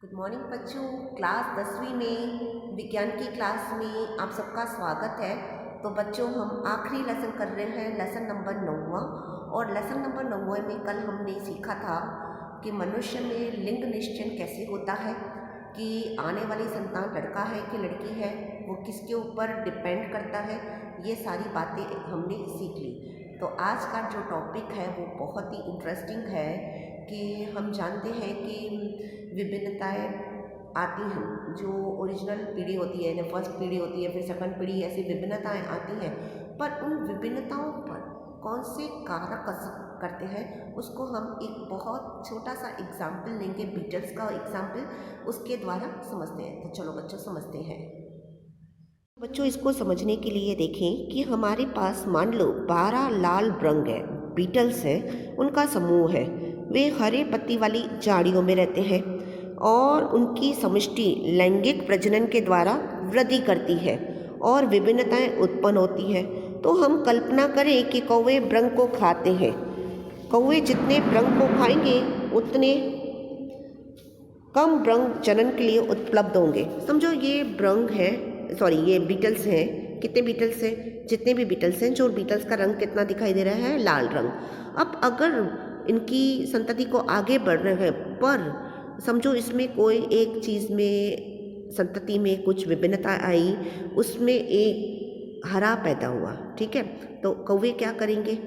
Good morning बच्चों। Class 10वीं में विज्ञान की क्लास में आप सबका स्वागत है। तो बच्चों हम आखिरी लेसन कर रहे हैं, लेसन नंबर 9वां। और लेसन नंबर 9वें में कल हमने सीखा था कि मनुष्य में लिंग निश्चय कैसे होता है, कि आने वाली संतान लड़का है कि लड़की है वो किसके ऊपर डिपेंड करता है। ये सारी बातें हमने सीख ली। तो आज का जो टॉपिक है वो बहुत ही इंटरेस्टिंग है कि हम जानते हैं कि विभिन्नताएं आती हैं। जो ओरिजिनल पीढ़ी होती है, फर्स्ट पीढ़ी होती है, फिर सेकंड पीढ़ी, ऐसी विभिन्नताएं आती हैं। पर उन विभिन्नताओं पर कौन से कारक असर करते हैं उसको हम एक बहुत छोटा सा एग्जाम्पल लेंगे, बीटल्स का एग्जाम्पल, उसके द्वारा समझते हैं। तो चलो बच्चों समझते हैं। बच्चों इसको समझने के लिए देखें कि हमारे पास मान लो 12 लाल रंग है, बीटल्स है, उनका समूह है। वे हरे पत्ती वाली झाड़ियों में रहते हैं और उनकी समष्टि लैंगिक प्रजनन के द्वारा वृद्धि करती है और विभिन्नताएं उत्पन्न होती हैं। तो हम कल्पना करें कि कौवे भृंग को खाते हैं। कौवे जितने भृंग को खाएंगे उतने कम भृंग जनन के लिए उपलब्ध होंगे। समझो ये भृंग है, सॉरी ये बीटल्स हैं। कितने बीटल्स हैं? जितने भी बीटल्स हैं, जो बीटल्स का रंग कितना दिखाई दे रहा है? लाल रंग। अब अगर इनकी संतति को आगे बढ़ रहे हैं, पर समझो इसमें कोई एक चीज़ में, संतति में कुछ विभिन्नता आई, उसमें एक हरा पैदा हुआ, ठीक है, तो कौवे क्या करेंगे?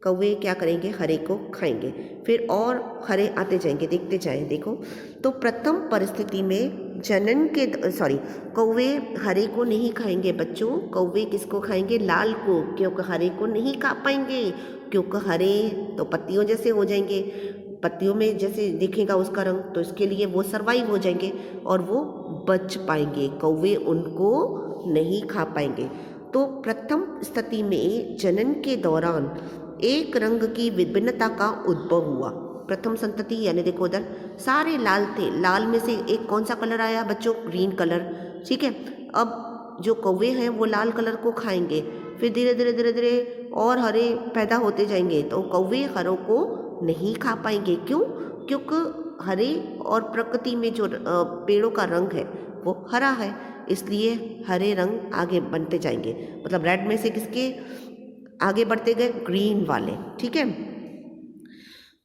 कौवे क्या करेंगे? हरे को खाएंगे, फिर और हरे आते जाएंगे, देखते जाएं। देखो तो प्रथम परिस्थिति में जनन के कौवे हरे को नहीं खाएंगे बच्चों। कौवे किसको खाएंगे? लाल को, क्योंकि हरे को नहीं खा पाएंगे, क्योंकि हरे तो पत्तियों जैसे हो जाएंगे, पत्तियों में जैसे दिखेगा उसका रंग, तो इसके लिए वो सरवाइव हो जाएंगे और वो बच पाएंगे। कौवे उनको नहीं खा पाएंगे। तो प्रथम स्थिति में जनन के दौरान एक रंग की विभिन्नता का उद्भव हुआ। प्रथम संतति यानी देखो उधर सारे लाल थे, लाल में से एक कौन सा कलर आया बच्चों? ग्रीन कलर, ठीक है। अब जो कौवे हैं वो लाल कलर को खाएंगे, फिर धीरे धीरे धीरे धीरे और हरे पैदा होते जाएंगे। तो कौवे हरों को नहीं खा पाएंगे। क्यों? क्योंकि हरे और प्रकृति में जो पेड़ों का रंग है वो हरा है, इसलिए हरे रंग आगे बनते जाएंगे। मतलब रेड में से किसके आगे बढ़ते गए? ग्रीन वाले, ठीक है।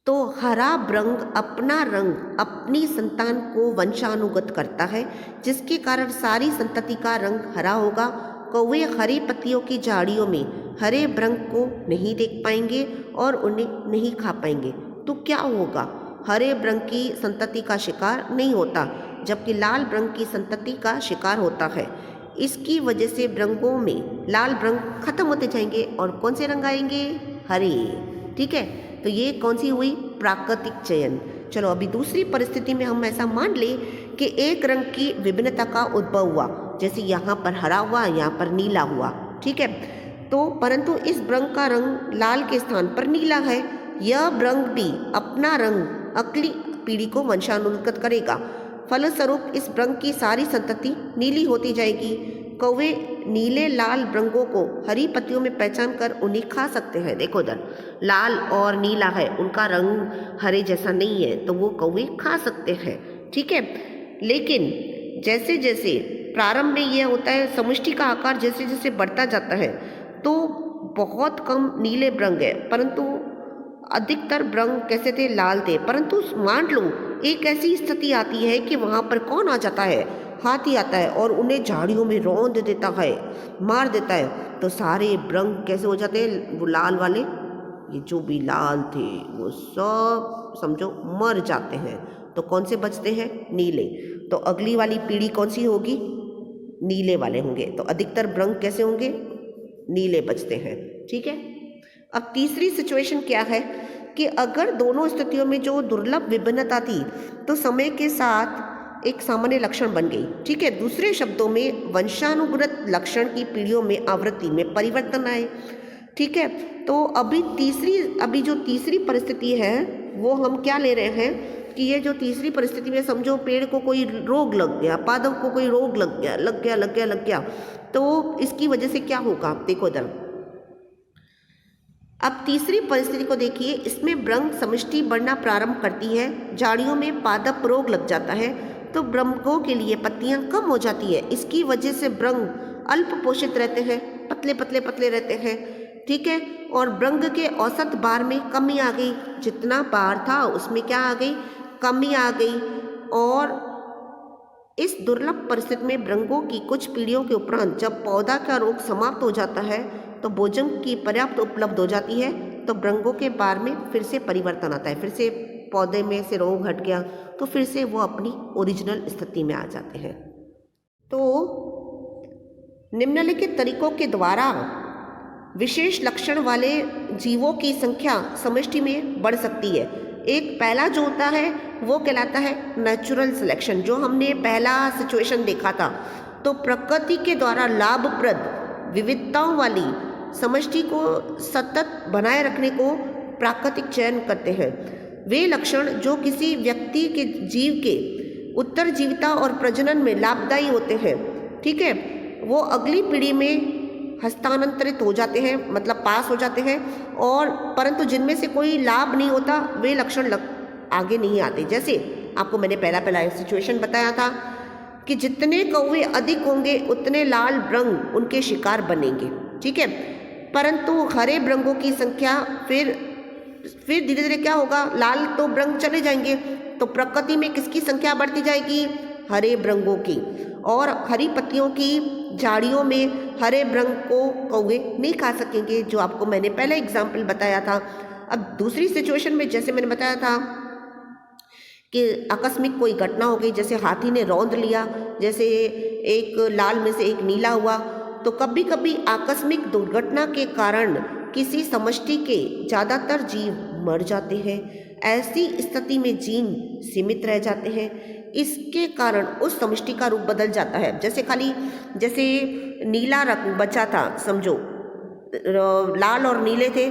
तो हरा भृंग अपना रंग अपनी संतान को वंशानुगत करता है, जिसके कारण सारी संतति का रंग हरा होगा। कौवे हरी पत्तियों की झाड़ियों में हरे भृंग को नहीं देख पाएंगे और उन्हें नहीं खा पाएंगे। तो क्या होगा? हरे भृंग की संतति का शिकार नहीं होता, जबकि लाल भृंग की संतति का शिकार होता है। इसकी वजह से भृंगों में लाल भृंग खत्म होते जाएंगे और कौन से रंग आएंगे? हरे, ठीक है। तो ये कौन सी हुई? प्राकृतिक चयन। चलो अभी दूसरी परिस्थिति में हम ऐसा मान ले कि एक रंग की विभिन्नता का उद्भव हुआ, जैसे यहाँ पर हरा हुआ, यहाँ पर नीला हुआ, ठीक है। तो परंतु इस भृंग का रंग लाल के स्थान पर नीला है। यह भृंग भी अपना रंग अगली पीढ़ी को वंशानुगत करेगा। फलस्वरूप इस भृंग की सारी संतति नीली होती जाएगी। कौवे नीले लाल भृंगों को हरी पत्तियों में पहचान कर उन्हें खा सकते हैं। देखो उधर लाल और नीला है, उनका रंग हरे जैसा नहीं है, तो वो कौवे खा सकते हैं, ठीक है। लेकिन जैसे जैसे प्रारंभ में यह होता है, समष्टि का आकार जैसे जैसे बढ़ता जाता है, तो बहुत कम नीले भृंग है, परंतु अधिकतर भृंग कैसे थे? लाल थे। परंतु मान लो एक ऐसी स्थिति आती है कि वहाँ पर कौन आ जाता है? हाथी आता है और उन्हें झाड़ियों में रौंद देता है, मार देता है। तो सारे भृंग कैसे हो जाते हैं? वो लाल वाले, ये जो भी लाल थे वो सब समझो मर जाते हैं। तो कौन से बचते हैं? नीले। तो अगली वाली पीढ़ी कौन सी होगी? नीले वाले होंगे। तो अधिकतर भृंग कैसे होंगे? नीले बचते हैं, ठीक है। अब तीसरी सिचुएशन क्या है कि अगर दोनों स्थितियों में जो दुर्लभ विभिन्नता थी तो समय के साथ एक सामान्य लक्षण बन गई, ठीक है। दूसरे शब्दों में वंशानुगत लक्षण की पीढ़ियों में आवृत्ति में परिवर्तन आए, ठीक है। तो अभी जो तीसरी परिस्थिति है वो हम क्या ले रहे हैं कि ये जो तीसरी परिस्थिति में समझो पेड़ को कोई रोग लग गया, पादप को कोई रोग लग गया, तो इसकी वजह से क्या होगा? देखो इधर अब तीसरी परिस्थिति को देखिए, इसमें भृंग समष्टि बढ़ना प्रारंभ करती है, झाड़ियों में पादप रोग लग जाता है, तो भृंगों के लिए पत्तियां कम हो जाती है। इसकी वजह से भृंग अल्प पोषित रहते हैं, पतले पतले पतले रहते हैं, ठीक है। और भृंग के औसत भार में कमी आ गई, जितना भार था उसमें क्या आ गई, कमी आ गई। और इस दुर्लभ परिस्थिति में भृंगों की कुछ पीढ़ियों के उपरांत जब पौधा का रोग समाप्त हो जाता है तो भोजन की पर्याप्त उपलब्ध हो जाती है, तो भृंगों के भार में फिर से परिवर्तन आता है, फिर से पौधे में से रोग हट गया तो फिर से वो अपनी ओरिजिनल स्थिति में आ जाते हैं। तो निम्नलिखित तरीकों के द्वारा विशेष लक्षण वाले जीवों की संख्या समष्टि में बढ़ सकती है। एक पहला जो होता है वो कहलाता है नेचुरल सिलेक्शन, जो हमने पहला सिचुएशन देखा था। तो प्रकृति के द्वारा लाभप्रद विविधताओं वाली समष्टि को सतत बनाए रखने को प्राकृतिक चयन करते हैं। वे लक्षण जो किसी व्यक्ति के जीव के उत्तरजीविता और प्रजनन में लाभदायी होते हैं, ठीक है, वो अगली पीढ़ी में हस्तांतरित हो जाते हैं, मतलब पास हो जाते हैं। और परंतु जिनमें से कोई लाभ नहीं होता वे लक्षण आगे नहीं आते। जैसे आपको मैंने पहला सिचुएशन बताया था कि जितने कौवे अधिक होंगे उतने लाल भृंग उनके शिकार बनेंगे, ठीक है। परंतु हरे भृंगों की संख्या फिर धीरे धीरे क्या होगा, लाल तो भृंग चले जाएंगे, तो प्रकृति में किसकी संख्या बढ़ती जाएगी, हरे भृंगों की। और हरी पत्तियों की झाड़ियों में हरे भृंग को कौवे नहीं खा सकेंगे, जो आपको मैंने पहले एग्जाम्पल बताया था। अब दूसरी सिचुएशन में जैसे मैंने बताया था कि आकस्मिक कोई घटना हो गई, जैसे हाथी ने रौंद लिया, जैसे एक लाल में से एक नीला हुआ, तो कभी कभी आकस्मिक दुर्घटना के कारण किसी समष्टि के ज़्यादातर जीव मर जाते हैं। ऐसी स्थिति में जीन सीमित रह जाते हैं, इसके कारण उस समष्टि का रूप बदल जाता है। जैसे नीला रंग बचा था, समझो लाल और नीले थे,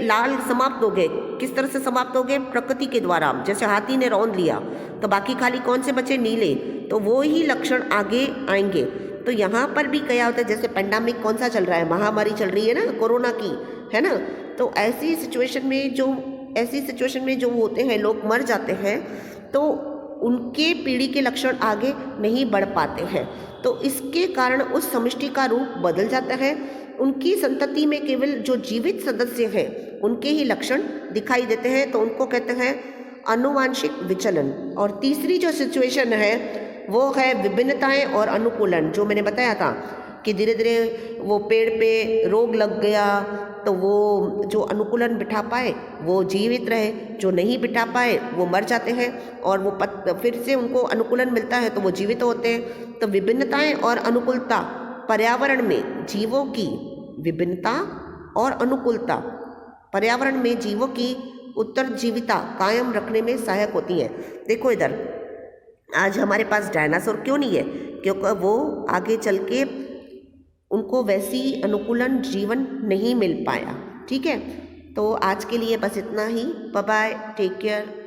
लाल समाप्त हो गए। किस तरह से समाप्त हो गए, प्रकृति के द्वारा। जैसे हाथी ने रौंद लिया तो बाकी खाली कौन से बचे, नीले, तो वो ही लक्षण आगे आएंगे। तो यहाँ पर भी क्या होता है, जैसे पेंडेमिक कौन सा चल रहा है, महामारी चल रही है ना, कोरोना की, है ना। तो ऐसी सिचुएशन में जो होते हैं, लोग मर जाते हैं, तो उनके पीढ़ी के लक्षण आगे नहीं बढ़ पाते हैं। तो इसके कारण उस समष्टि का रूप बदल जाता है। उनकी संतति में केवल जो जीवित सदस्य हैं उनके ही लक्षण दिखाई देते हैं, तो उनको कहते हैं आनुवांशिक विचलन। और तीसरी जो सिचुएशन है वो है विभिन्नताएं और अनुकूलन, जो मैंने बताया था कि धीरे धीरे वो पेड़ पे रोग लग गया, तो वो जो अनुकूलन बिठा पाए वो जीवित रहे, जो नहीं बिठा पाए वो मर जाते हैं, और वो फिर से उनको अनुकूलन मिलता है तो वो जीवित होते हैं। तो विभिन्नताएं और अनुकूलता पर्यावरण में जीवों की विभिन्नता और अनुकूलता पर्यावरण में जीवों की उत्तरजीविता कायम रखने में सहायक होती है। देखो इधर, आज हमारे पास डायनासोर क्यों नहीं है, क्योंकि वो आगे चल के उनको वैसी अनुकूलन जीवन नहीं मिल पाया, ठीक है। तो आज के लिए बस इतना ही। Bye bye, take care.